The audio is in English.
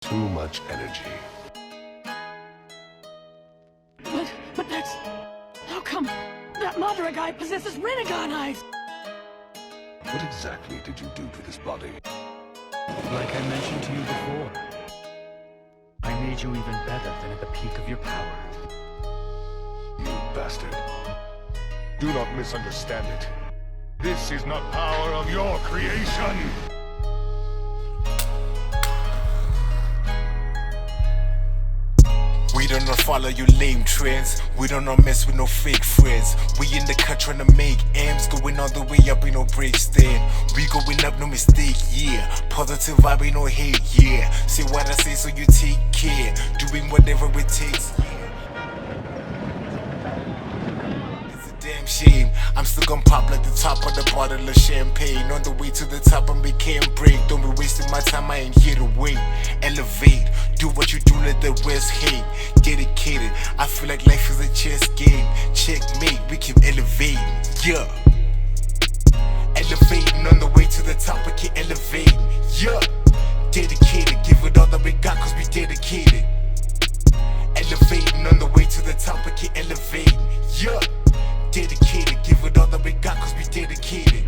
Too much energy. But that's... How come that Madara guy possesses Rinnegan eyes? What exactly did you do to this body? Like I mentioned to you before, I made you even better than at the peak of your power. You bastard. Do not misunderstand it. This is not power of your creation! We don't not follow you lame trends. We don't not mess with no fake friends. We in the cut trying to make M's, going all the way up, ain't no break stand. We going up, no mistake, yeah. Positive vibe, ain't no hate, yeah. Say what I say so you take care. Doing whatever it takes, it's a damn shame. I'm still gonna pop like the top of the bottle of champagne. On the way to the top and we can't break. Don't be wasting my time, I ain't here to wait. Elevate, do what you do, let the rest hate. Dedicated, I feel like life is a chess game. Checkmate, we keep elevating, yeah. Elevating on the way to the top, we keep elevating, yeah. Dedicated, give it all that we got cause we dedicated. Elevating on the way to the top, we keep elevating, yeah. Dedicated, give it all that we got cause we dedicated.